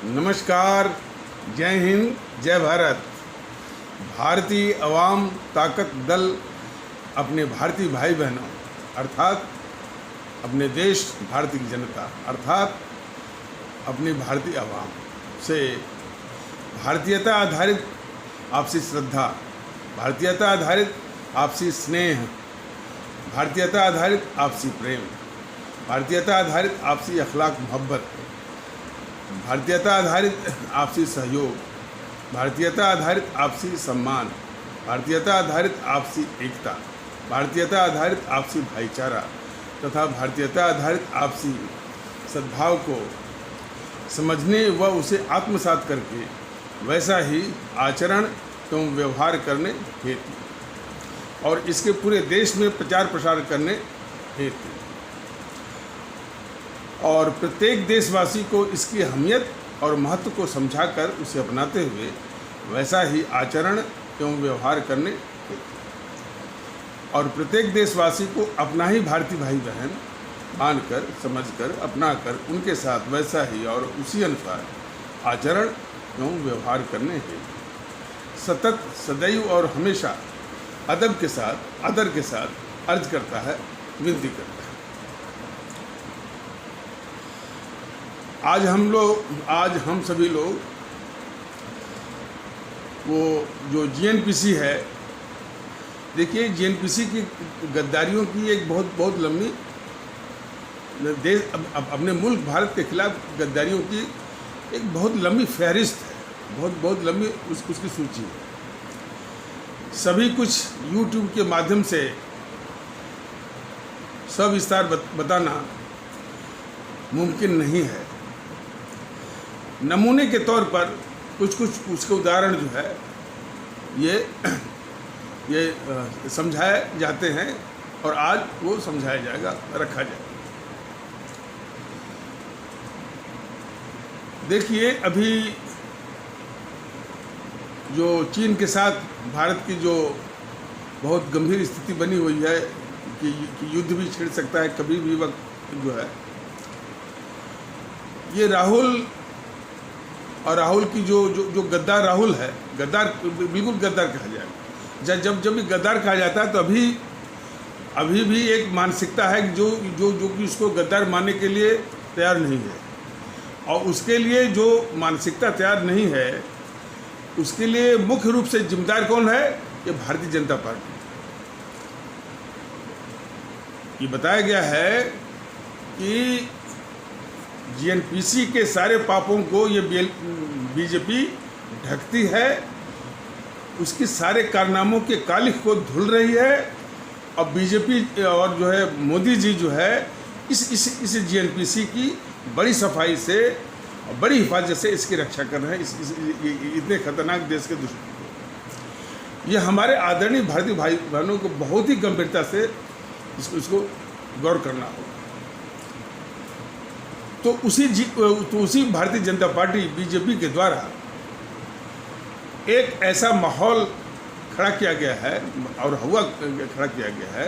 नमस्कार, जय हिंद, जय भारत। भारतीय अवाम ताकत दल अपने भारतीय भाई बहनों अर्थात अपने देश भारतीय जनता अर्थात अपनी भारतीय अवाम से भारतीयता आधारित आपसी श्रद्धा, भारतीयता आधारित आपसी स्नेह, भारतीयता आधारित आपसी प्रेम, भारतीयता आधारित आपसी अखलाक मोहब्बत, भारतीयता आधारित आपसी सहयोग, भारतीयता आधारित आपसी सम्मान, भारतीयता आधारित आपसी एकता, भारतीयता आधारित आपसी भाईचारा तथा भारतीयता आधारित आपसी सद्भाव को समझने व उसे आत्मसात करके वैसा ही आचरण एवं व्यवहार करने हेतु और इसके पूरे देश में प्रचार प्रसार करने हेतु और प्रत्येक देशवासी को इसकी अहमियत और महत्व को समझाकर उसे अपनाते हुए वैसा ही आचरण एवं व्यवहार करने और प्रत्येक देशवासी को अपना ही भारतीय भाई बहन मानकर, समझकर, अपनाकर उनके साथ वैसा ही और उसी अनुसार आचरण एवं व्यवहार करने हैं। सतत, सदैव और हमेशा अदब के साथ, आदर के साथ अर्ज करता है, विनती करता है। आज हम सभी लोग वो जो जीएनपीसी है, देखिए जीएनपीसी की गद्दारियों की एक बहुत लंबी देश अपने मुल्क भारत के खिलाफ गद्दारियों की एक बहुत लंबी फहरिस्त है, बहुत लंबी उसकी सूची है। सभी कुछ यूट्यूब के माध्यम से सविस्तार बताना मुमकिन नहीं है। नमूने के तौर पर कुछ उसके उदाहरण जो है ये समझाए जाते हैं और आज वो समझाया जाएगा, रखा जाएगा। देखिए, अभी जो चीन के साथ भारत की जो बहुत गंभीर स्थिति बनी हुई है कि युद्ध भी छिड़ सकता है कभी भी वक्त जो है, ये राहुल की जो गद्दार राहुल है, गद्दार बिल्कुल गद्दार कहा जाएगा। जब भी गद्दार कहा जाता है तो अभी भी एक मानसिकता है जो कि उसको गद्दार मानने के लिए तैयार नहीं है और उसके लिए जो मानसिकता तैयार नहीं है उसके लिए मुख्य रूप से जिम्मेदार कौन है? ये भारतीय जनता पार्टी। ये बताया गया है कि जीएनपीसी के सारे पापों को ये बीजेपी ढकती है, उसके सारे कारनामों के कालिख को धुल रही है और बीजेपी और जो है मोदी जी जो है इस जीएनपीसी की बड़ी सफाई से और बड़ी हिफाजत से इसकी रक्षा कर रहे हैं इतने खतरनाक देश के दुश्मन। ये हमारे आदरणीय भारतीय भाई बहनों को बहुत ही गंभीरता से इसको गौर करना होगा। तो उसी भारतीय जनता पार्टी बीजेपी के द्वारा एक ऐसा माहौल खड़ा किया गया है और हुआ खड़ा किया गया है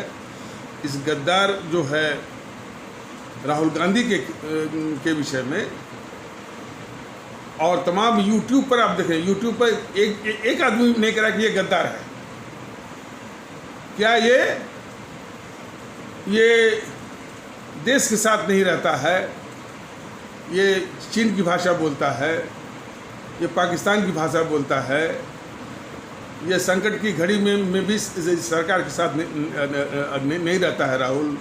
इस गद्दार जो है राहुल गांधी के विषय में। और तमाम यूट्यूब पर आप देखें, यूट्यूब पर एक आदमी नहीं करा कि ये गद्दार है। क्या ये देश के साथ नहीं रहता है, ये चीन की भाषा बोलता है, ये पाकिस्तान की भाषा बोलता है, ये संकट की घड़ी में भी सरकार के साथ नहीं रहता है राहुल।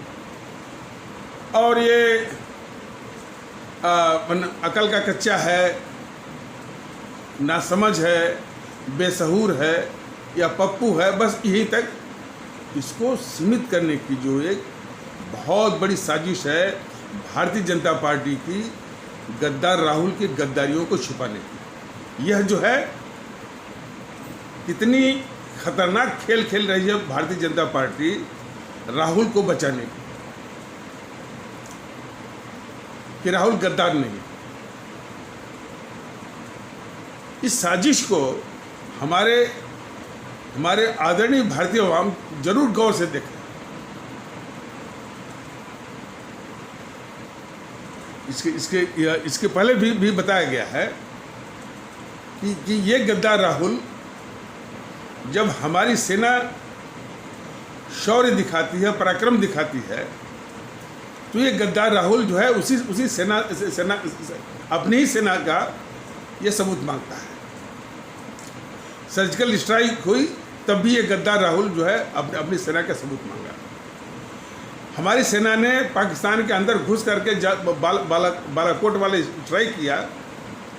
और ये अकल का कच्चा है, नासमझ है, बेसहूर है या पप्पू है, बस यहीं तक इसको सीमित करने की जो एक बहुत बड़ी साजिश है भारतीय जनता पार्टी की गद्दार राहुल की गद्दारियों को छुपाने की। यह जो है कितनी खतरनाक खेल खेल रही है भारतीय जनता पार्टी राहुल को बचाने की कि राहुल गद्दार नहीं। इस साजिश को हमारे आदरणीय भारतीय अवाम जरूर गौर से देखें। इसके पहले भी बताया गया है कि ये गद्दार राहुल जब हमारी सेना शौर्य दिखाती है, पराक्रम दिखाती है, तो ये गद्दार राहुल जो है उसी सेना अपनी ही सेना का ये सबूत मांगता है। सर्जिकल स्ट्राइक हुई तब भी ये गद्दार राहुल जो है अपनी सेना का सबूत मांगा। हमारी सेना ने पाकिस्तान के अंदर घुस करके बालाकोट वाले स्ट्राइक किया,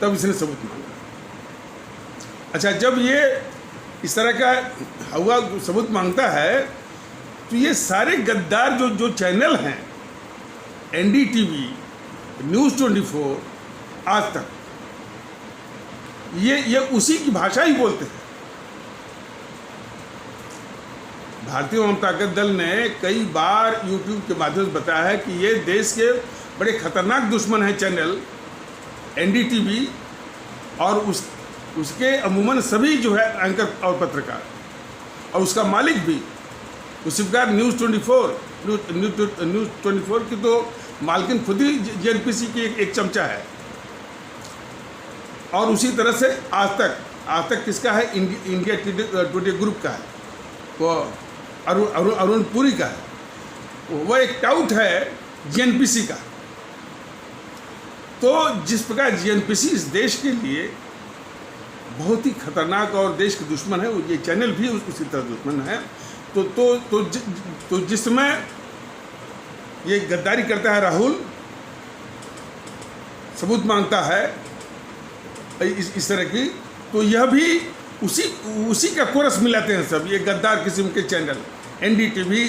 तब इसने सबूत मांगा। अच्छा, जब ये इस तरह का हुआ सबूत मांगता है, तो ये सारे गद्दार जो चैनल हैं, NDTV, न्यूज़ 24, आज तक, ये उसी की भाषा ही बोलते हैं। भारतीय अवाम ताकत दल ने कई बार YouTube के माध्यम से बताया है कि ये देश के बड़े खतरनाक दुश्मन हैं चैनल NDTV, और उसके अमूमन सभी जो है एंकर और पत्रकार, और उसका मालिक भी उसी प्रकार न्यूज़ 24 की तो मालकिन खुद ही JNPC की एक चमचा है। और उसी तरह से आज तक किसका है? इंडिया टुडे ग्रुप का है, वो अरुण पुरी का है, वो एक टाउट है JNPC का। तो जिस प्रकार JNPC इस देश के लिए बहुत ही खतरनाक और देश के दुश्मन है, ये चैनल भी उसी तरह दुश्मन है। तो जिस समय ये गद्दारी करता है राहुल, सबूत मांगता है इस तरह की, तो यह भी उसी का कोरस मिलाते हैं सब ये गद्दार किस्म के चैनल, NDTV,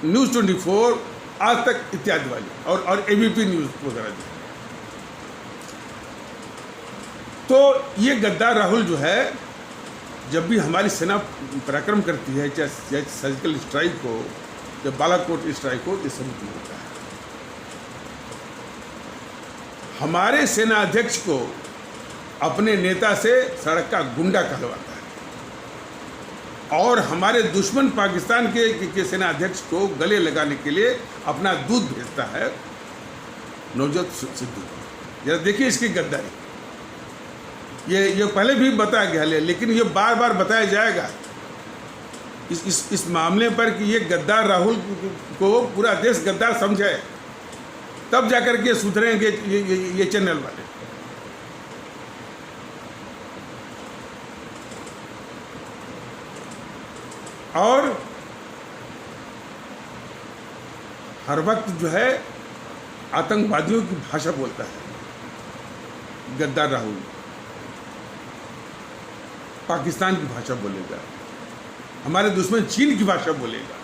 न्यूज़ 24, आज तक इत्यादि वाले, और ABP न्यूज़ वगैरह। तो ये गद्दार राहुल जो है, जब भी हमारी सेना पराक्रम करती है, चाहे सर्जिकल स्ट्राइक हो, जब बालाकोट स्ट्राइक हो, ये सबूत मिलता है। हमारे सेना अध्यक्ष को अपने नेता से सड़क का गुंडा कहलवाता है, और हमारे दुश्मन पाकिस्तान के सेना अध्यक्ष को गले लगाने के लिए अपना दूध भेजता है नवजोत सिद्धू। जरा देखिए इसकी गद्दारी। ये पहले भी बताया गया है, लेकिन ये बार बार बताया जाएगा इस मामले पर कि ये गद्दार राहुल को पूरा देश गद्दार समझे, तब जाकर के सुधरेंगे ये चैनल वाले। और हर वक्त जो है आतंकवादियों की भाषा बोलता है गद्दार राहुल, पाकिस्तान की भाषा बोलेगा, हमारे दुश्मन चीन की भाषा बोलेगा।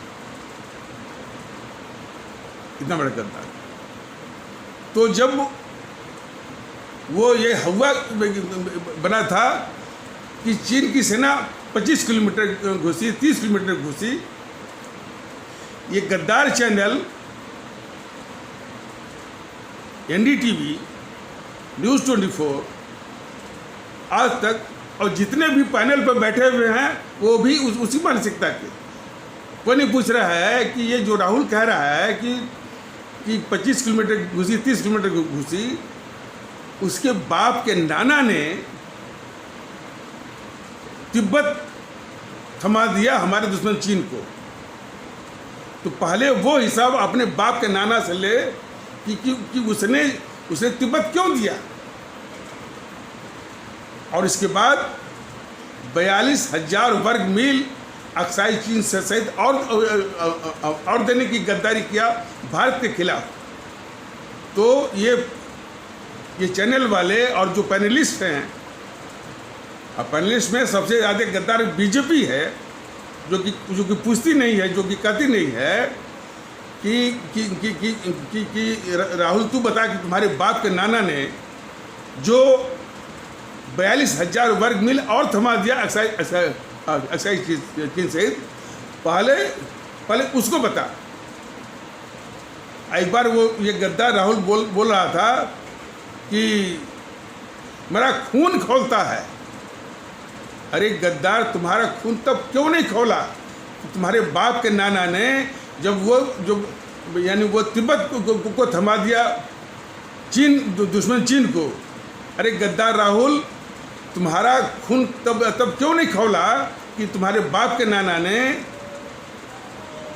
इतना बड़ा गद्दार। तो जब वो ये हवा बना था कि चीन की सेना 25 किलोमीटर घुसी, 30 किलोमीटर घुसी, ये गद्दार चैनल NDTV, न्यूज़ 24, आज तक, और जितने भी पैनल पर बैठे हुए हैं वो भी उसी मानसिकता के। कोई नहीं पूछ रहा है कि ये जो राहुल कह रहा है कि 25 किलोमीटर घुसी, 30 किलोमीटर घुसी, उसके बाप के नाना ने तिब्बत थमा दिया हमारे दुश्मन चीन को। तो पहले वो हिसाब अपने बाप के नाना से ले कि उसने तिब्बत क्यों दिया, और इसके बाद 42,000 वर्ग मील अक्साई चीन से सहित और देने की गद्दारी किया भारत के खिलाफ। तो ये चैनल वाले और जो पैनलिस्ट हैं, अब पैनलिस्ट में सबसे ज़्यादा गद्दार बीजेपी है, जो कि पूछती नहीं है, जो कि कहती नहीं है कि राहुल तू बता कि तुम्हारे बाप के नाना ने जो 42,000 वर्ग मील और थमा दिया अक्साई चीन सहित, पहले उसको बता। एक बार वो ये गद्दार राहुल बोल रहा था कि मेरा खून खौलता है। अरे गद्दार, तुम्हारा खून तब क्यों नहीं खौला? तुम्हारे बाप के नाना ने जब वो तिब्बत को थमा दिया दुश्मन चीन को, अरे गद्दार राहुल, तुम्हारा खून तब क्यों नहीं खौला कि तुम्हारे बाप के नाना ने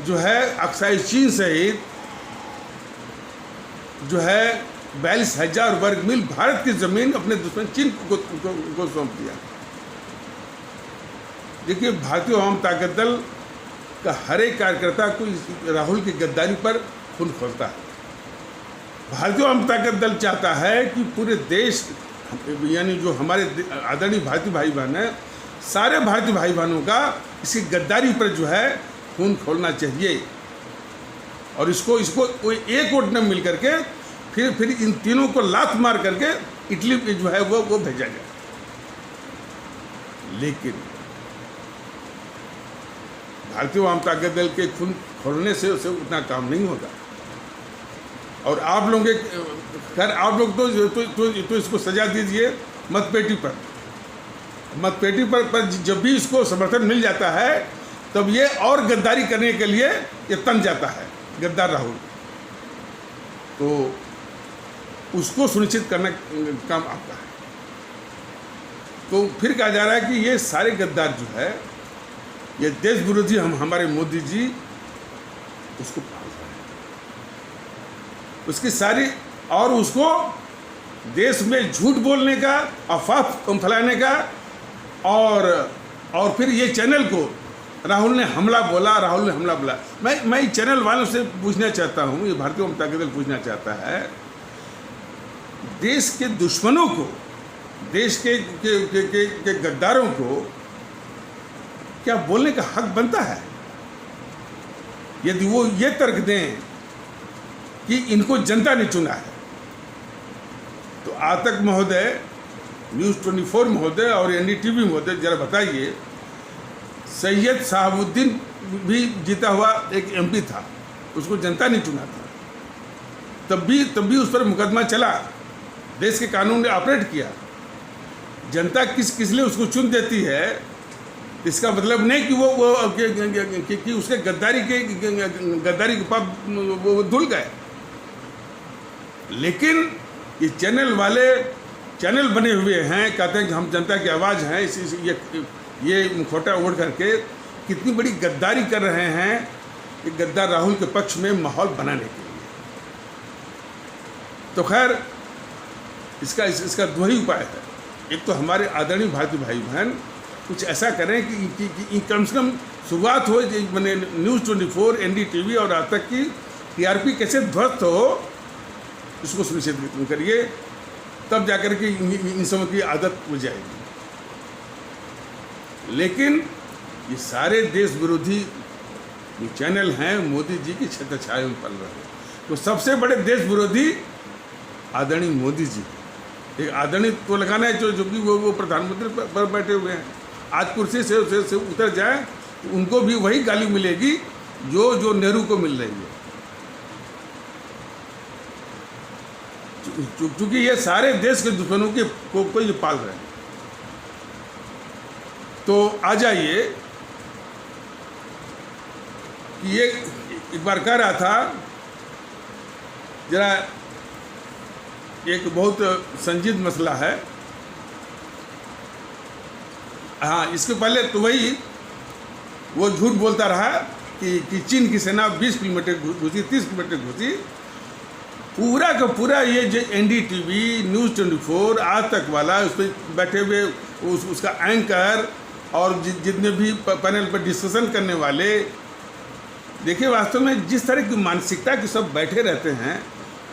जो है अक्साई चीन सहित जो है 42,000 वर्ग मील भारत की जमीन अपने दुश्मन चीन को सौंप दिया। देखिए, भारतीय आवाम ताकत दल का हर एक कार्यकर्ता को राहुल की गद्दारी पर खून खोलता है। भारतीय आवाम ताकत दल चाहता है कि पूरे देश, यानी जो हमारे आदरणीय भारतीय भाई बहन हैं, सारे भारतीय भाई बहनों का इसकी गद्दारी पर जो है खून खोलना चाहिए, और इसको कोई एक वोट न मिल करके फिर इन तीनों को लात मार करके इटली पे जो है वो भेजा जाए। लेकिन भारतीय आवाम ताकत दल के खून खोलने से उसे उतना काम नहीं होगा। और आप लोग तो इसको सजा दीजिए मतपेटी पर जब भी इसको समर्थन मिल जाता है तब ये और गद्दारी करने के लिए ये तन जाता है गद्दार राहुल। तो उसको सुनिश्चित करना काम आपका है। तो फिर कहा जा रहा है कि ये सारे गद्दार जो है, ये देश विरोधी हमारे मोदी जी उसको पाल रहे हैं, उसकी सारी, और उसको देश में झूठ बोलने का, अफवाह फैलाने का, और फिर ये चैनल को राहुल ने हमला बोला। मैं चैनल वालों से पूछना चाहता हूँ, ये भारतीय आवाम ताकत दल पूछना चाहता है, देश के दुश्मनों को, देश के गद्दारों को क्या बोलने का हक बनता है? यदि वो ये तर्क दें कि इनको जनता ने चुना है, तो आतक महोदय, न्यूज़ 24 महोदय और एनडीटीवी महोदय, जरा बताइए, सैयद शहाबुद्दीन भी जीता हुआ एक एमपी था, उसको जनता ने चुना था, तब भी उस पर मुकदमा चला, देश के कानून ने ऑपरेट किया। जनता किस लिए उसको चुन देती है, इसका मतलब नहीं कि उसके गद्दारी के पाप वो धुल गए। लेकिन ये चैनल वाले चैनल बने हुए हैं, कहते हैं कि हम जनता की आवाज़ हैं, ये मुखौटा ओढ़ करके कितनी बड़ी गद्दारी कर रहे हैं कि गद्दार राहुल के पक्ष में माहौल बनाने के लिए। तो खैर, इसका दो ही उपाय है। एक तो हमारे आदरणीय भारतीय भाई बहन कुछ ऐसा करें कि कम से कम शुरुआत हो, मैंने न्यूज़ 24, एनडीटीवी और आज तक की टीआरपी कैसे ध्वस्त हो, इसको सुनिश्चित करिए, तब जाकर के इन सबों की आदत हो जाएगी। लेकिन ये सारे देश विरोधी चैनल हैं, मोदी जी की छत्रछाया में पल रहे हैं। तो सबसे बड़े देश विरोधी आदरणीय मोदी जी, एक आदरणीय तो लगाना है जो कि वो प्रधानमंत्री पर बैठे हुए हैं, आज कुर्सी से उतर जाए तो उनको भी वही गाली मिलेगी जो नेहरू को मिल रही है। क्योंकि ये सारे देश के दुश्मनों को ये पाल रहे हैं। तो आ जाइए कि ये एक बार कह रहा था, जरा एक बहुत संजीद मसला है। हाँ, इसके पहले तो वो झूठ बोलता रहा कि चीन की सेना 20 किलोमीटर घुसी, 30 किलोमीटर घुसी। पूरा का पूरा ये जो एनडीटीवी, न्यूज़ 24, आज तक वाला, उस पर बैठे हुए उसका एंकर और जितने भी पैनल पर डिस्कशन करने वाले, देखिए वास्तव में जिस तरह की मानसिकता के सब बैठे रहते हैं,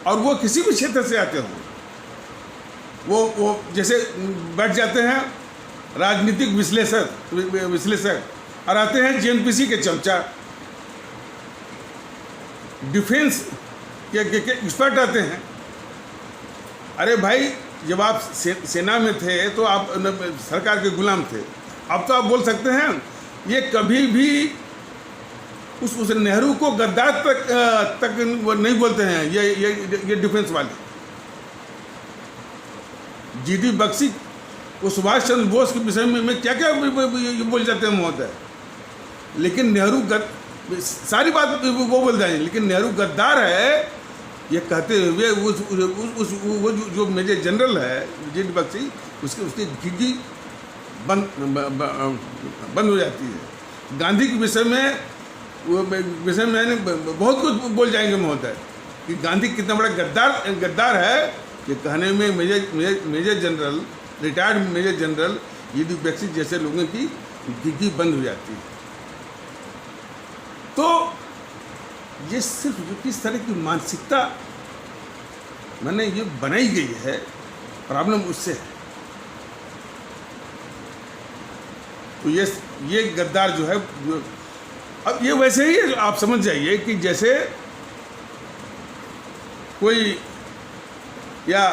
और वो किसी भी क्षेत्र से आते हों, वो जैसे बैठ जाते हैं राजनीतिक विश्लेषक और आते हैं जेएनपीसी के चमचा, डिफेंस के एक्सपर्ट आते हैं। अरे भाई, जब आप सेना में थे तो आप सरकार के गुलाम थे, अब तो आप बोल सकते हैं। ये कभी भी उस नेहरू को गद्दार तक वो नहीं बोलते हैं, ये डिफेंस वाले। जीडी बख्शी वो सुभाष चंद्र बोस के विषय में क्या बोल जाते हैं महोदय, लेकिन नेहरू सारी बात वो बोल जाएंगे, लेकिन नेहरू गद्दार है ये कहते हुए वो जो मेजर जनरल है विजय बख्शी, उसकी घिघी बंद हो जाती है। गांधी के विषय में मैंने बहुत कुछ बोल जाएंगे महोदय कि गांधी कितना बड़ा गद्दार है, कि कहने में major general, retired major general Vijay Bakshi जैसे लोगों की घिघी बंद हो जाती है। तो ये सिर्फ जो किस तरह की मानसिकता मैंने ये बनाई गई है, प्रॉब्लम उससे है। तो ये गद्दार जो है, अब ये वैसे ही है, आप समझ जाइए कि जैसे कोई या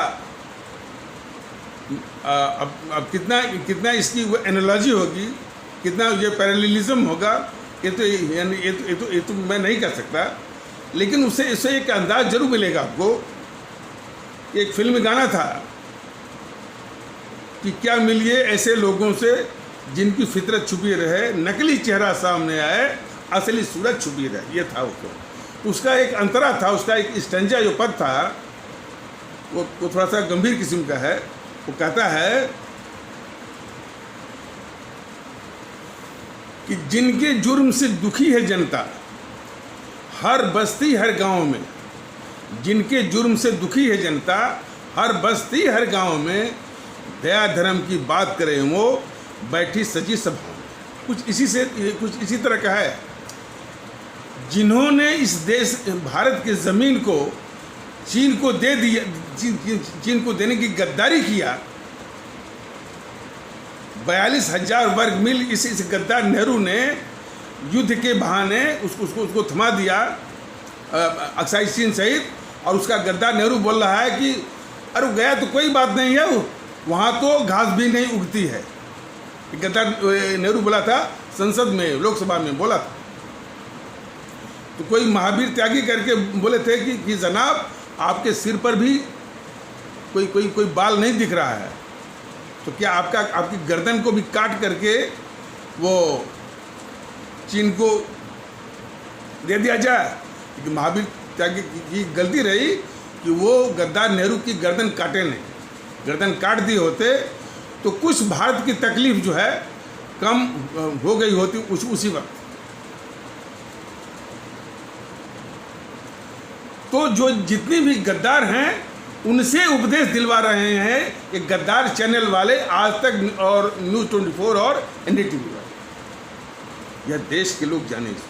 अब कितना इसकी वो एनालॉजी होगी, कितना ये पैरेललिज्म होगा, ये तो मैं नहीं कर सकता, लेकिन इससे एक अंदाज जरूर मिलेगा आपको। एक फिल्म में गाना था कि क्या मिलिए ऐसे लोगों से जिनकी फितरत छुपी रहे, नकली चेहरा सामने आए, असली सूरत छुपी रहे, ये था उसको। उसका एक अंतरा था, उसका एक स्टैंजा जो पद था वो थोड़ा सा गंभीर किस्म का है। वो कहता है कि जिनके जुर्म से दुखी है जनता, हर बस्ती हर गांव में, जिनके जुर्म से दुखी है जनता, हर बस्ती हर गांव में, दया धर्म की बात करें वो बैठी सजी सभाओं में। कुछ इसी तरह का है। जिन्होंने इस देश भारत की ज़मीन को चीन को दे दिया, चीन को देने की गद्दारी किया, 42,000 वर्ग मील इस गद्दार नेहरू ने युद्ध के बहाने उसको थमा दिया, अक्साई चीन सहित। और उसका गद्दार नेहरू बोल रहा है कि अरे गया तो कोई बात नहीं है, वहाँ तो घास भी नहीं उगती है। गद्दार नेहरू बोला था, संसद में, लोकसभा में बोला था। तो कोई महावीर त्यागी करके बोले थे कि जनाब आपके सिर पर भी कोई बाल नहीं दिख रहा है, तो क्या आपकी गर्दन को भी काट करके वो चीन को दे दिया जाए? क्योंकि महावीर त्यागी की गलती रही कि वो गद्दार नेहरू की गर्दन काटे नहीं। गर्दन काट दिए होते तो कुछ भारत की तकलीफ जो है कम हो गई होती उसी वक्त। तो जो जितने भी गद्दार हैं उनसे उपदेश दिलवा रहे हैं ये गद्दार चैनल वाले, आज तक और न्यूज़ 24 और एनडीटीवी वाले। यह देश के लोग जाने इसको।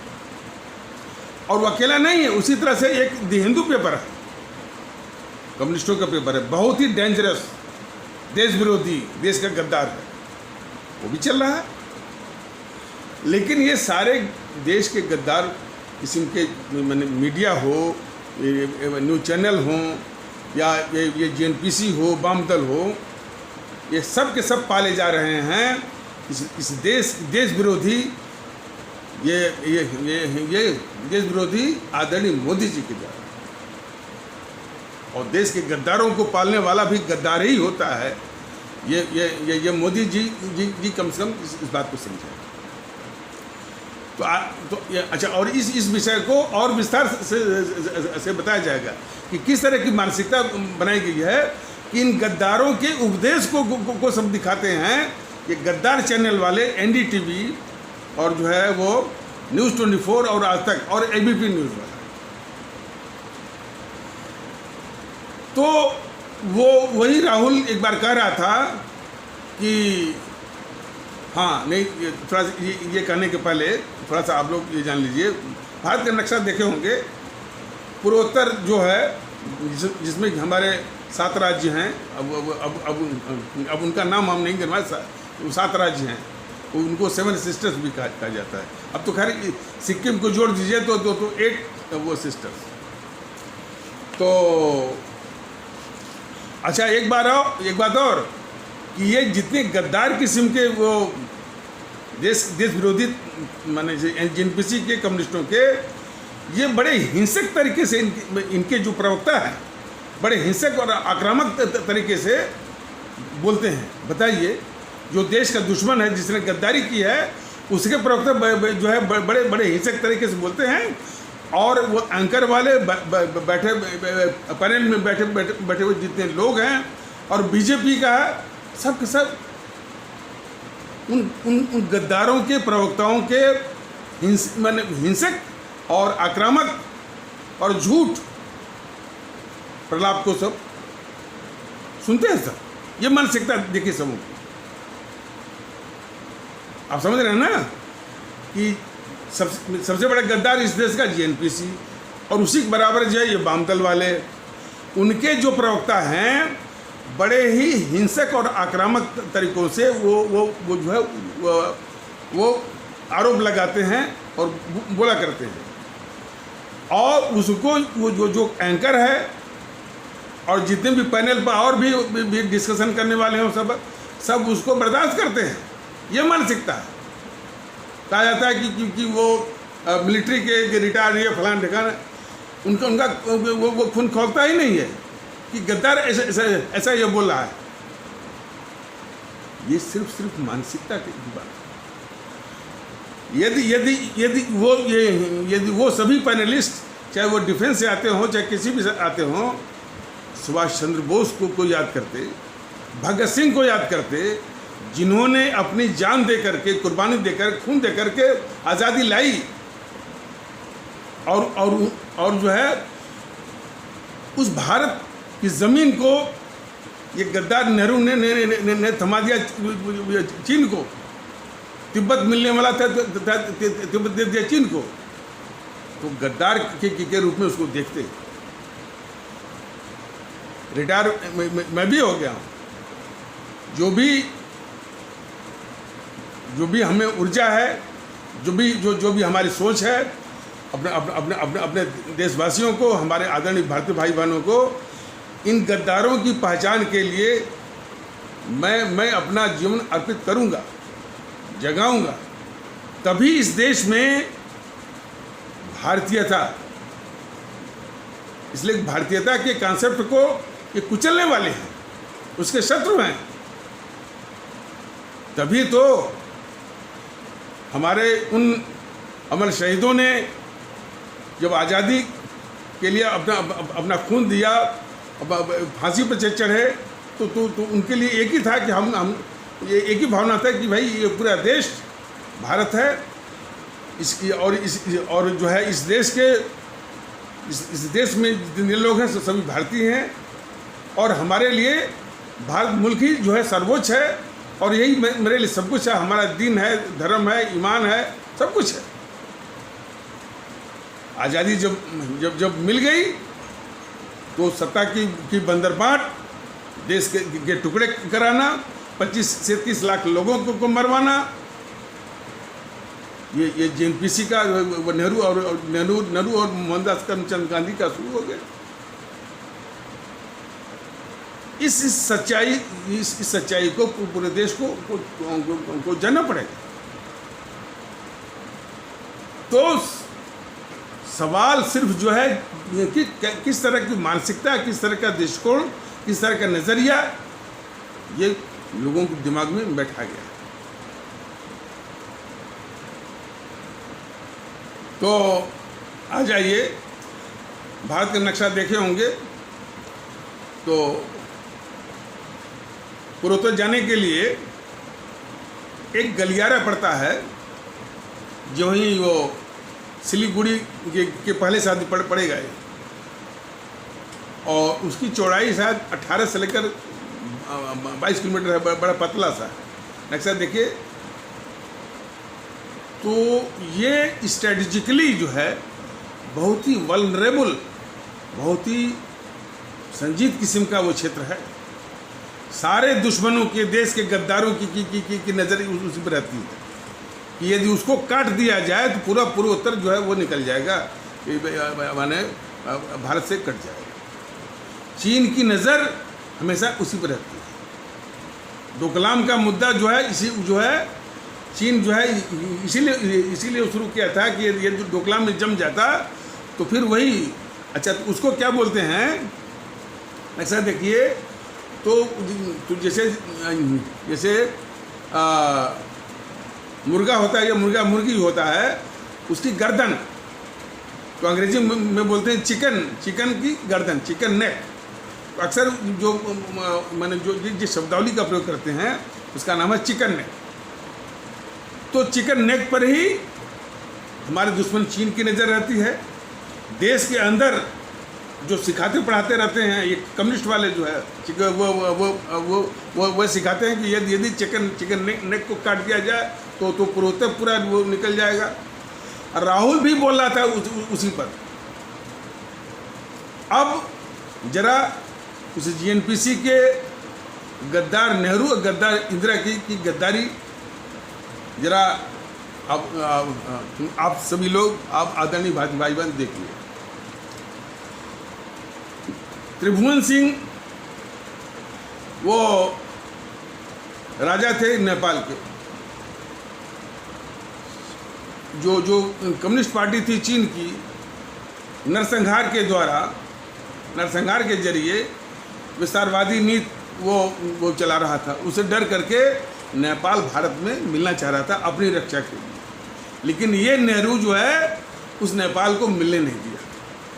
और वो अकेला नहीं है, उसी तरह से एक द हिंदू पेपर है, कम्युनिस्टों का पेपर है, बहुत ही डेंजरस, देश विरोधी, देश का गद्दार है, वो भी चल रहा है। लेकिन ये सारे देश के गद्दार किस्म के मीडिया हो, न्यूज़ चैनल हों, या ये जेएनपीसी हो, वाम दल हो, ये सब के सब पाले जा रहे हैं इस देश विरोधी, ये देश विरोधी आदरणीय मोदी जी के द्वारा। और देश के गद्दारों को पालने वाला भी गद्दार ही होता है। ये मोदी जी कम से कम इस बात को समझे। अच्छा, और इस विषय को और विस्तार से बताया जाएगा कि किस तरह की मानसिकता बनाई गई है कि इन गद्दारों के उपदेश को सब दिखाते हैं। ये गद्दार चैनल वाले, एनडीटीवी और जो है वो न्यूज़ 24 और आज तक और एबीपी न्यूज़ वाला। तो वो वही राहुल एक बार कह रहा था कि हाँ नहीं, थोड़ा सा ये कहने के पहले थोड़ा सा आप लोग ये जान लीजिए, भारत का नक्शा देखे होंगे। पूर्वोत्तर जो है जिसमें हमारे 7 राज्य हैं, अब उनका नाम हम नहीं गिनवाए, 7 राज्य हैं, उनको 7 सिस्टर्स भी कहा जाता है। अब तो खैर सिक्किम को जोड़ दीजिए तो 8 वो सिस्टर्स। तो अच्छा, एक बात और कि ये जितने गद्दार किस्म के वो देश विरोधी माने जेएनपीसी के, कम्युनिस्टों के, ये बड़े हिंसक तरीके से इनके जो प्रवक्ता हैं बड़े हिंसक और आक्रामक तरीके से बोलते हैं। बताइए, जो देश का दुश्मन है, जिसने गद्दारी की है, उसके प्रवक्ता जो है बड़े हिंसक तरीके से बोलते हैं और वो एंकर वाले बैठे पैनल में बैठे हुए जितने लोग हैं और बीजेपी का सब के सब उन गद्दारों के प्रवक्ताओं के हिंसक और आक्रामक और झूठ प्रलाप को सब सुनते हैं। सब ये मानसिकता देखिए समूह की, आप समझ रहे हैं ना कि सबसे बड़ा गद्दार इस देश का जीएनपीसी और उसी के बराबर जो है ये वामदल वाले, उनके जो प्रवक्ता हैं बड़े ही हिंसक और आक्रामक तरीकों से वो जो है वो आरोप लगाते हैं और बोला करते हैं। और उसको वो जो एंकर है और जितने भी पैनल पर और भी डिस्कशन करने वाले हैं सब उसको बर्दाश्त करते हैं। ये मानसिकता है। कहा जाता है कि वो मिलिट्री के रिटायर या फलान ठिकाना उनका वो खून खोलता ही नहीं है कि गद्दार ऐसा ये बोल रहा है। ये सिर्फ मानसिकता की बात है। यदि वो सभी पैनलिस्ट चाहे वो डिफेंस से आते हों चाहे किसी भी से आते हों, सुभाष चंद्र बोस को याद करते, भगत सिंह को याद करते, जिन्होंने अपनी जान दे करके, कुर्बानी देकर, खून दे करके आज़ादी लाई और जो है उस भारत की ज़मीन को ये गद्दार नेहरू ने थमा दिया चीन को। तिब्बत मिलने वाला था तिब्बत दे दिया चीन को। तो गद्दार के रूप में उसको देखते। रिटायर मैं भी हो गया हूँ। जो भी हमें ऊर्जा है, जो भी हमारी सोच है, अपने देशवासियों को, हमारे आदरणीय भारतीय भाई बहनों को, इन गद्दारों की पहचान के लिए मैं अपना जीवन अर्पित करूंगा, जगाऊंगा। तभी इस देश में भारतीयता, इसलिए भारतीयता के कॉन्सेप्ट को ये कुचलने वाले हैं, उसके शत्रु हैं। तभी तो हमारे उन अमर शहीदों ने जब आज़ादी के लिए अपना खून दिया, फांसी पर चढ़े, तो उनके लिए एक ही था कि हम ये एक ही भावना था कि भाई ये पूरा देश भारत है, इसकी और जो है इस देश में जितने लोग हैं सभी भारतीय हैं और हमारे लिए भारत मुल्क ही जो है सर्वोच्च है और यही मेरे लिए सब कुछ है। हमारा दीन है, धर्म है, ईमान है, सब कुछ है। आज़ादी जब मिल गई तो सत्ता की बंदरबाट, देश के टुकड़े कराना, 25 से 30 लाख लोगों को मरवाना, ये जेएनपीसी का नेहरू और मोहनदास करमचंद गांधी का शुरू हो गया। इस सच्चाई को पूरे देश को जानना पड़ेगा। तो सवाल सिर्फ जो है कि किस तरह की मानसिकता, किस तरह का दृष्टिकोण, किस तरह का नज़रिया ये लोगों के दिमाग में बैठा गया। तो आ जाइए, भारत का नक्शा देखे होंगे तो पूर्वोत्तर जाने के लिए एक गलियारा पड़ता है, जो ही वो सिलीगुड़ी के पहले साथ पड़ेगा ये, और उसकी चौड़ाई शायद 18 से लेकर 22 किलोमीटर है। बड़ा पतला सा नक्शा देखिए। तो ये स्ट्रेटजिकली जो है बहुत ही वल्नरेबल, बहुत ही संजीत किस्म का वो क्षेत्र है। सारे दुश्मनों के, देश के गद्दारों की नज़र उसी पर रहती है कि यदि उसको काट दिया जाए तो पूरा पूर्वोत्तर जो है वो निकल जाएगा, माने भारत से कट जाएगा। चीन की नज़र हमेशा उसी पर रहती है। डोकलाम का मुद्दा जो है चीन जो है इसीलिए शुरू किया था कि ये डोकलाम में जम जाता तो फिर वही, अच्छा तो उसको क्या बोलते हैं ऐसा देखिए। तो जैसे मुर्गा होता है या मुर्गी होता है, उसकी गर्दन तो अंग्रेजी में बोलते हैं चिकन की गर्दन, चिकन नेक। तो अक्सर जो मैंने जो जिस शब्दावली का प्रयोग करते हैं उसका नाम है चिकन नेक। तो चिकन नेक पर ही हमारे दुश्मन चीन की नज़र रहती है। देश के अंदर जो सिखाते पढ़ाते रहते हैं ये कम्युनिस्ट वाले जो है वो सिखाते हैं कि यदि चिकन नेक को काट दिया जाए तो पूर्वोत्तर पूरा वो निकल जाएगा। राहुल भी बोल रहा था उसी पर। अब जरा उस जीएनपीसी के गद्दार नेहरू और गद्दार इंदिरा की गद्दारी जरा आप सभी लोग, आप आदरणीय भाई बहन देखिए। त्रिभुवन सिंह वो राजा थे नेपाल के। जो कम्युनिस्ट पार्टी थी चीन की, नरसंहार के जरिए विस्तारवादी नीति वो चला रहा था। उसे डर करके नेपाल भारत में मिलना चाह रहा था अपनी रक्षा के लिए, लेकिन ये नेहरू जो है उस नेपाल को मिलने नहीं दिया,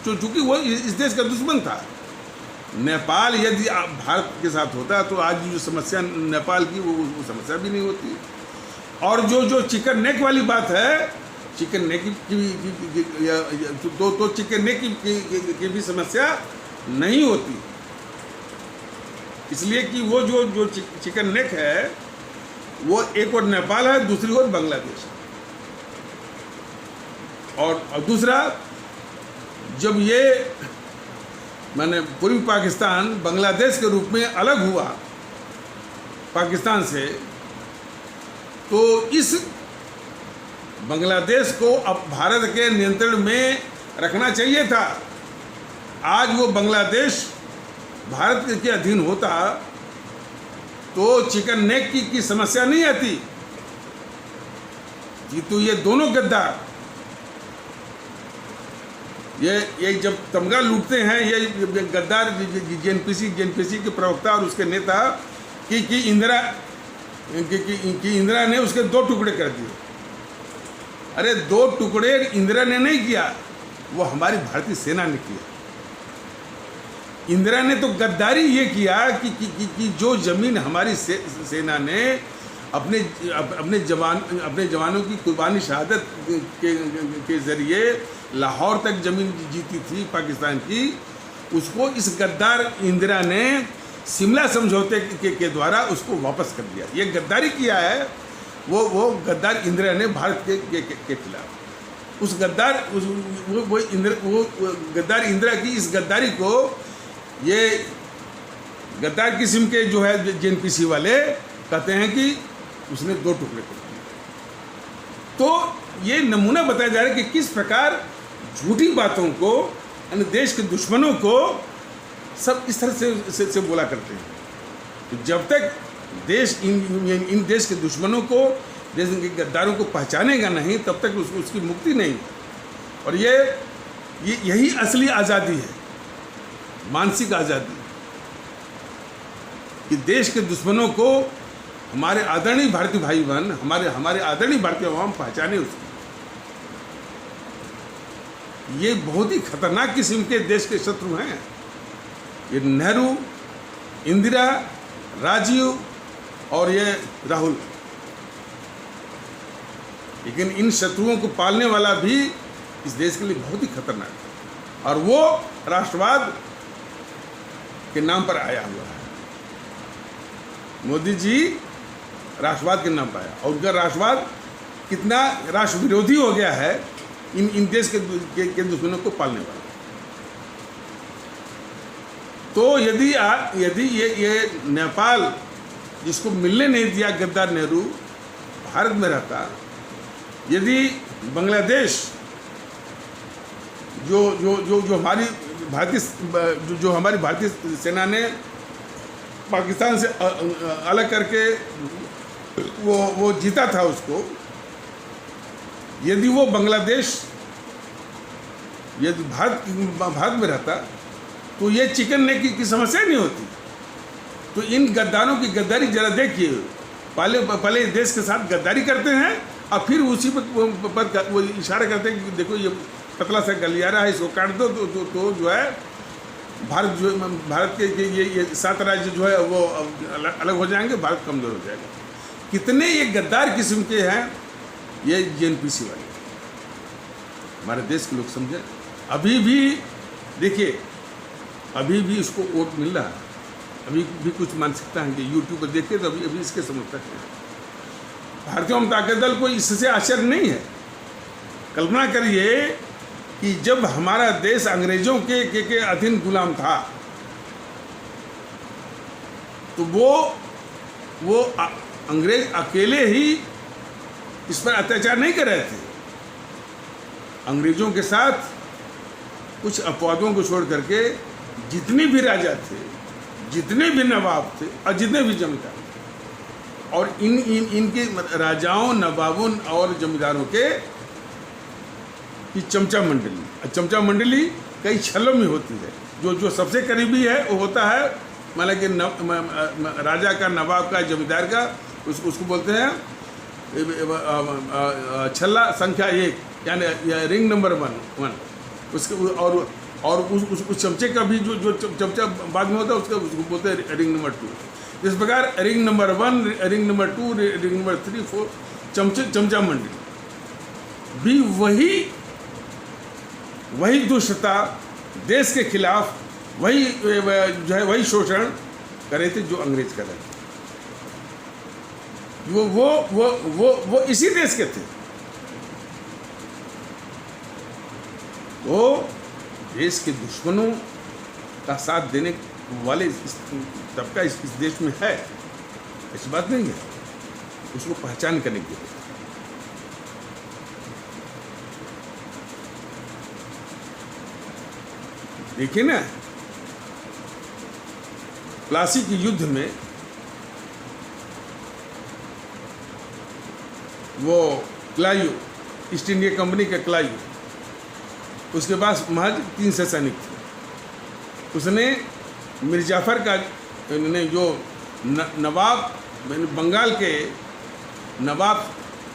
चूँकि वो इस देश का दुश्मन था। नेपाल यदि भारत के साथ होता तो आज जो समस्या नेपाल की वो समस्या भी नहीं होती। और जो चिकन नेक वाली बात है, चिकन नेक तो चिकन नेक की भी समस्या नहीं होती, इसलिए कि वो जो चिकन नेक है वो एक और नेपाल है, दूसरी ओर बांग्लादेश है। और दूसरा, जब ये मैंने पूर्वी पाकिस्तान बांग्लादेश के रूप में अलग हुआ पाकिस्तान से, तो इस बांग्लादेश को अब भारत के नियंत्रण में रखना चाहिए था। आज वो बांग्लादेश भारत के अधीन होता तो चिकन नेक की समस्या नहीं आती। तो ये दोनों गद्दार ये जब तमगा लूटते हैं, ये गद्दार जेएनपीसी के प्रवक्ता और उसके नेता कि इंदिरा ने उसके 2 टुकड़े कर दिए। अरे 2 टुकड़े इंदिरा ने नहीं किया, वो हमारी भारतीय सेना ने किया। इंदिरा ने तो गद्दारी ये किया कि जो जमीन हमारी सेना ने अपने जवानों की कुर्बानी शहादत के जरिए लाहौर तक जमीन जीती थी पाकिस्तान की, उसको इस गद्दार इंदिरा ने शिमला समझौते के द्वारा उसको वापस कर दिया। ये गद्दारी किया है वो गद्दार इंदिरा ने भारत के खिलाफ। उस गद्दार वो गद्दार इंदिरा की इस गद्दारी को ये गद्दार किस्म के जो है जेएनपीसी वाले कहते हैं कि उसने 2 टुकड़े कर दिए। तो ये नमूना बताया जा रहा है कि किस प्रकार झूठी बातों को, देश के दुश्मनों को सब इस तरह से बोला करते हैं। तो जब तक देश इन देश के दुश्मनों को, देश के गद्दारों को पहचानेगा नहीं, तब तक उसकी मुक्ति नहीं। और यही असली आज़ादी है, मानसिक आज़ादी, कि देश के दुश्मनों को हमारे आदरणीय भारतीय भाई बहन, हमारे आदरणीय भारतीय अवाम पहचाने उसको। ये बहुत ही खतरनाक किस्म के देश के शत्रु हैं। ये नेहरू, इंदिरा, राजीव और ये राहुल। लेकिन इन शत्रुओं को पालने वाला भी इस देश के लिए बहुत ही खतरनाक है, और वो राष्ट्रवाद के नाम पर आया हुआ है। मोदी जी राष्ट्रवाद के नाम पर आया, और उनका राष्ट्रवाद कितना राष्ट्र विरोधी हो गया है इन देश के दुश्मनों को पालने वाला। तो यदि ये नेपाल, जिसको मिलने नहीं दिया गद्दार नेहरू, भारत में रहता, यदि बांग्लादेश जो हमारी भारतीय सेना ने पाकिस्तान से अलग करके वो जीता था, उसको यदि वो बांग्लादेश यदि भारत में रहता तो ये चिकन नेक की समस्या नहीं होती। तो इन गद्दारों की गद्दारी जरा देखिए, पहले देश के साथ गद्दारी करते हैं और फिर उसी पर वो इशारा करते हैं कि देखो पतला सा गलियारा है, इसको काट दो तो जो है भारत के ये 7 राज्य जो है वो अलग हो जाएंगे, भारत कमज़ोर हो जाएगा। कितने ये गद्दार किस्म के हैं ये जेएनपीसी वाले, हमारे देश के लोग समझे। अभी भी देखिए, अभी भी इसको वोट मिल रहा है, अभी भी कुछ मानसिकता है कि यूट्यूब पर देखते तो अभी इसके समर्थक हैं। भारतीय जनता दल को इससे आश्चर्य नहीं है। कल्पना करिए कि जब हमारा देश अंग्रेजों के अधीन गुलाम था तो वो अंग्रेज अकेले ही इस पर अत्याचार नहीं कर रहे थे। अंग्रेजों के साथ कुछ अपवादों को छोड़ करके जितने भी राजा थे, जितने भी नवाब थे और जितने भी जमींदार, और इनके राजाओं, नवाबों और जमींदारों के की चमचा मंडली कई छलों में होती है। जो सबसे करीबी है वो होता है मतलब कि राजा का, नवाब का, जमींदार का, उसको बोलते हैं छल्ला संख्या 1, यानी रिंग नंबर 1। उसके और उस चमचे का भी जो चमचा बाद में होता है उसको बोलते हैं रिंग नंबर 2। इस प्रकार ring number 1, ring number 2, ring number 3, 4 चमचा मंडली भी वही दुष्टता देश के खिलाफ वही जो है वही शोषण कर रहे थे जो अंग्रेज कर रहे थे। वो इसी देश के थे। तो देश के दुश्मनों का साथ देने वाले तबका इस देश में है, ऐसी बात नहीं है। उसको पहचान करने की जरूरत है। देखिए ना, प्लासी के युद्ध में वो क्लाइव, ईस्ट इंडिया कंपनी का क्लाइव, उसके पास महज 300 सैनिक थे। उसने मिर्जाफर का जो नवाब बंगाल के नवाब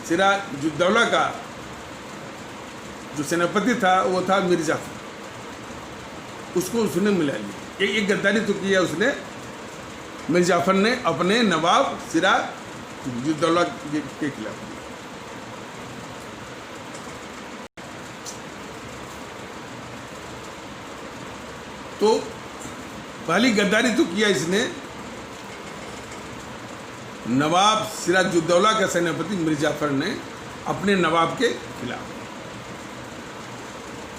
सिराजुद्दौला का जो सेनापति था वो था मिर्जाफर, उसको उसने मिला लिया। एक गद्दारी तो किया उसने, मिर्जाफर ने अपने नवाब सिराजुद्दौला के खिलाफ। तो पहली गद्दारी तो किया इसने नवाब सिराजुद्दौला का सेनापति मिर्जाफर ने अपने नवाब के खिलाफ।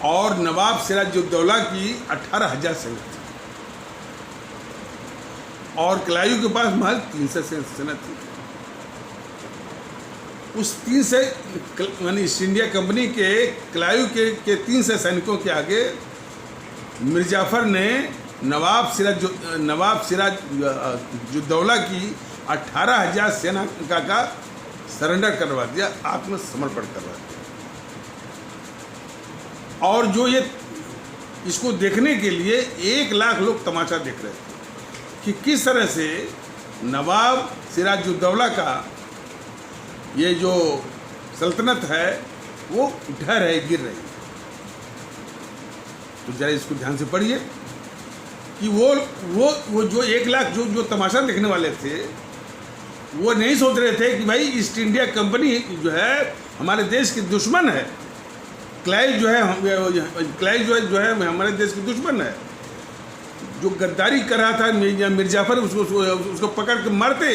और नवाब सिराजुद्दौला की 18,000 सैनिक थी और क्लाइव के पास महज 300 सेना थी। उस 300 यानी ईस्ट इंडिया कंपनी के क्लाइव के 300 सैनिकों के आगे मिर्जाफर ने नवाब सिराजुद्दौला की 18,000 सेना का सरेंडर करवा दिया, आत्मसमर्पण करवा दिया। और जो ये इसको देखने के लिए 1 लाख लोग तमाशा देख रहे थे कि किस तरह से नवाब सिराजुद्दौला का ये जो सल्तनत है वो ढह रही, गिर रही। तो जरा इसको ध्यान से पढ़िए कि वो जो 1 लाख जो तमाशा देखने वाले थे वो नहीं सोच रहे थे कि भाई ईस्ट इंडिया कंपनी जो है हमारे देश की दुश्मन है। क्लाइव जो है हमारे देश की दुश्मन है। जो गद्दारी कर रहा था मिर्जाफर, उसको पकड़ के मारते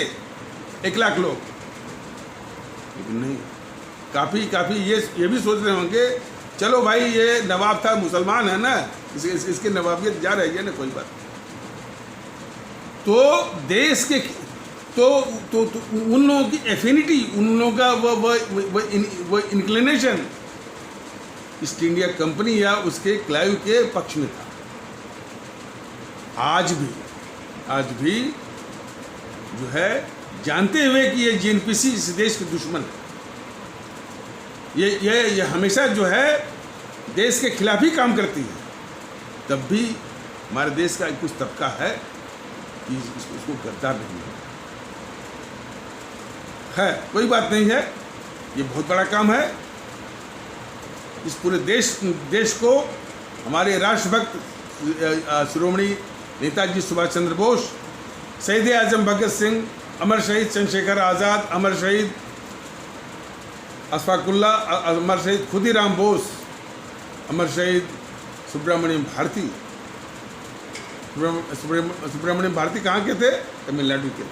1 लाख लोग, लेकिन नहीं। काफ़ी ये भी सोच रहे होंगे चलो भाई ये नवाब था, मुसलमान है ना, इसकी नवाबियत जा रही है ना, कोई बात। तो देश के तो उन लोगों की एफिनिटी, उन लोगों का वो इंक्लिनेशन ईस्ट इंडिया कंपनी या उसके क्लाइव के पक्ष में था। आज भी जो है जानते हुए कि ये जेएनपीसी इस देश के दुश्मन है, ये हमेशा जो है देश के खिलाफ ही काम करती है, तब भी हमारे देश का कुछ तबका है कि इसको गद्दार नहीं है। कोई बात नहीं है, ये बहुत बड़ा काम है। इस पूरे देश को हमारे राष्ट्रभक्त शिरोमणि नेताजी सुभाष चंद्र बोस, शहीद आजम भगत सिंह, अमर शहीद चंद्रशेखर आज़ाद, अमर शहीद अशफाकुल्ला, अमर शहीद खुदीराम बोस, अमर शहीद सुब्रमण्यम भारती। सुब्रमण्यम भारती कहाँ के थे? तमिलनाडु के थे।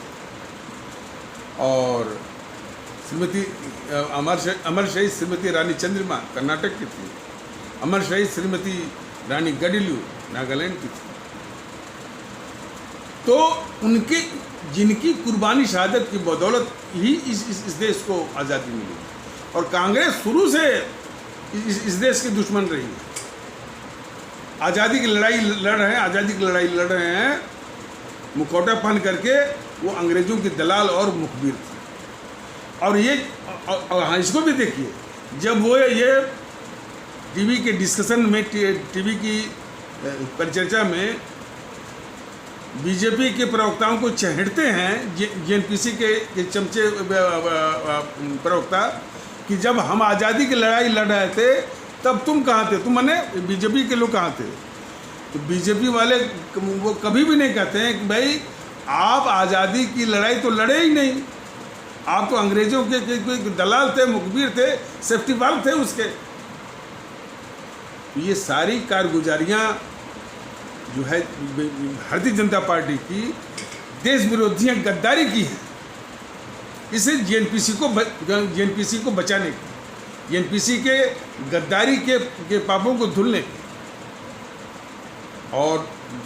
और श्रीमती अमर शहीद श्रीमती रानी चंद्रमा कर्नाटक की थी। अमर शहीद श्रीमती रानी गडिलू नागालैंड की थी। तो उनके जिनकी कुर्बानी शहादत की बदौलत ही इस देश को आज़ादी मिली। और कांग्रेस शुरू से इस देश की दुश्मन रही है। आज़ादी की लड़ाई लड़ रहे हैं, आज़ादी की लड़ाई लड़ रहे हैं मुखौटा पहन करके। वो अंग्रेजों की दलाल और मुखबिर थे। और ये हाँ, इसको भी देखिए, जब वो ये टीवी के डिस्कशन में, टीवी की परिचर्चा में बीजेपी के प्रवक्ताओं को चहेड़ते हैं, जेएनपीसी के चमचे प्रवक्ता, कि जब हम आज़ादी की लड़ाई लड़ रहे थे तब तुम कहाँ थे, तुम माने बीजेपी के लोग कहाँ थे। तो बीजेपी वाले वो कभी भी नहीं कहते हैं कि भाई आप आज़ादी की लड़ाई तो लड़े ही नहीं, आप तो अंग्रेजों के दलाल थे, मुखबिर थे, सेफ्टी वाल्व थे उसके। ये सारी कारगुजारियाँ जो है भारतीय जनता पार्टी की देश विरोधियाँ गद्दारी की हैं। इसे जेएनपीसी को बचाने की, जेएनपीसी के गद्दारी के पापों को धुलने की। और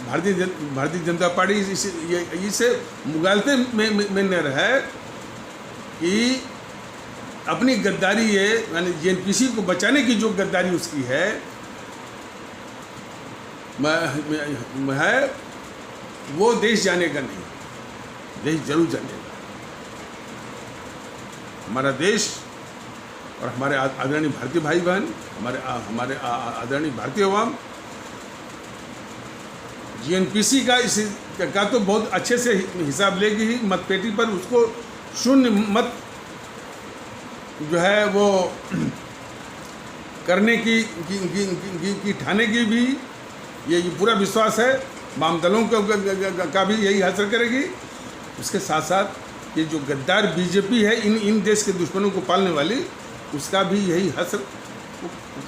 भारतीय जनता पार्टी इसे मुगालते में न रहे कि अपनी गद्दारी ये यानी जेएनपीसी को बचाने की जो गद्दारी उसकी है वो देश जानेगा नहीं, देश जरूर जानेगा। हमारा देश और हमारे आदरणीय भारतीय भाई बहन, हमारे आदरणीय भारतीय अवाम जेएनपीसी का तो बहुत अच्छे से हिसाब लेगी ही। मतपेटी पर उसको शून्य मत जो है वो करने की ठाने की भी ये पूरा विश्वास है। वाम दलों का भी यही हासिल करेगी। उसके साथ साथ ये जो गद्दार बीजेपी है, इन देश के दुश्मनों को पालने वाली, उसका भी यही हासिल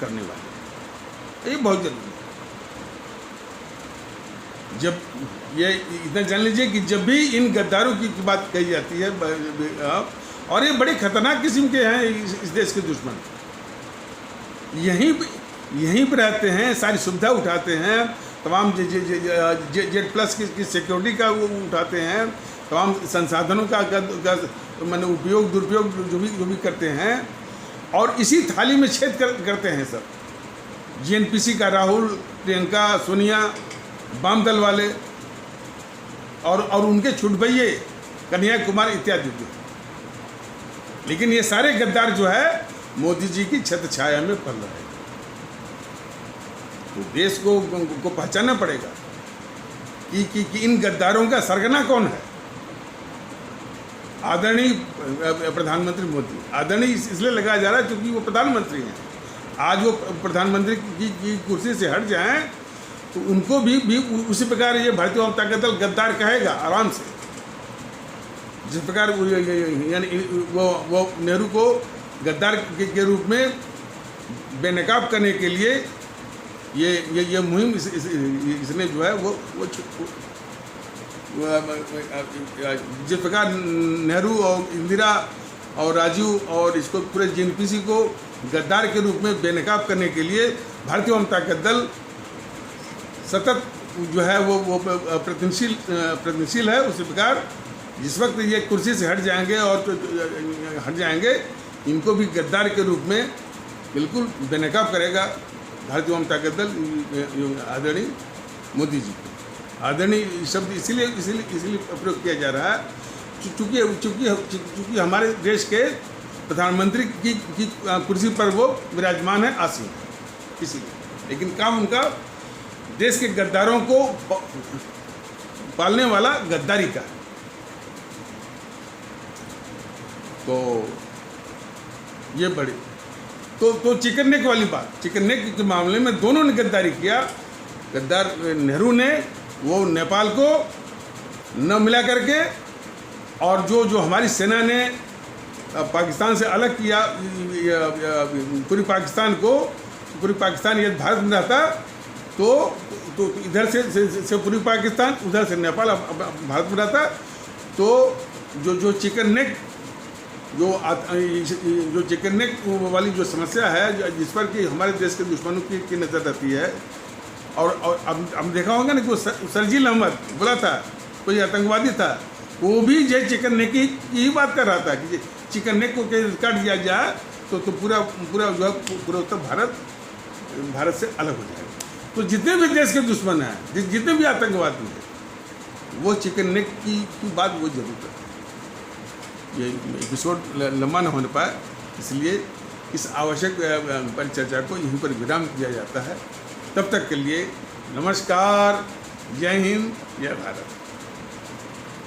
करने वाली। ये बहुत जरूरी है। जब ये इतना जान लीजिए कि जब भी इन गद्दारों की बात कही जाती है, और ये बड़े खतरनाक किस्म के हैं इस देश के दुश्मन, यहीं पर रहते हैं, सारी सुविधा उठाते हैं, तमाम जेड प्लस की सिक्योरिटी का वो उठाते हैं, तमाम संसाधनों का माने उपयोग दुरुपयोग जो भी करते हैं, और इसी थाली में छेद करते हैं सब। जेएनपीसी का राहुल, प्रियंका, सोनिया, वाम दल वाले और उनके छुटभैये कन्हैया कुमार इत्यादि। लेकिन ये सारे गद्दार जो है मोदी जी की छत्र छाया में पल रहे हैं। तो देश को पहचानना पड़ेगा कि इन गद्दारों का सरगना कौन है। आदरणीय प्रधानमंत्री मोदी, आदरणीय इसलिए लगाया जा रहा है क्योंकि वो प्रधानमंत्री हैं। आज वो प्रधानमंत्री की कुर्सी से हट जाएं तो उनको भी उसी प्रकार ये भारतीय जनता दल गद्दार कहेगा आराम से। जिस प्रकार यानी वो नेहरू को गद्दार के रूप में बेनकाब करने के लिए ये मुहिम इसने जो है वो जिस प्रकार नेहरू और इंदिरा और राजीव और इसको पूरे जेएनपीसी को गद्दार के रूप में बेनकाब करने के लिए भारतीय जनता दल सतत जो है वो प्रयत्नशील है। उसी प्रकार जिस वक्त ये कुर्सी से हट जाएंगे इनको भी गद्दार के रूप में बिल्कुल बेनकाब करेगा भारतीय जनता दल आदरणीय मोदी जी। आदरणीय शब्द इसीलिए प्रयोग किया जा रहा है चूँकि हमारे देश के प्रधानमंत्री की कुर्सी पर वो विराजमान है, आसीन है, इसीलिए। लेकिन काम उनका देश के गद्दारों को पालने वाला गद्दारी का। तो ये बड़ी तो चिकन नेक वाली बात, चिकन नेक के मामले में दोनों ने गद्दारी किया। गद्दार नेहरू ने वो नेपाल को न मिला करके, और जो हमारी सेना ने पाकिस्तान से अलग किया, पूरी पाकिस्तान को, पूरी पाकिस्तान यदि भारत में रहता तो इधर से पूरी पाकिस्तान, उधर से नेपाल भारत में रहता, तो जो चिकन नेक जो चिकन नेक वाली जो समस्या है, जिस पर कि हमारे देश के दुश्मनों की नज़र रहती है, और अब देखा होगा ना कि वो शर्जील अहमद बोला था, कोई आतंकवादी था, वो भी जय चिकन नेक की ही बात कर रहा था कि चिकन नेक को काट दिया जाए तो पूरा जो है पूरा उत्तर भारत से अलग हो जाएगा। तो जितने भी देश के दुश्मन हैं, जितने भी आतंकवादी हैं, वो चिकन नेक की बात वो जरूर करते हैं। ये एपिसोड लंबा न होने पाए, इसलिए इस आवश्यक परिचर्चा को यहीं पर विराम दिया जाता है। तब तक के लिए नमस्कार, जय हिंद, जय भारत।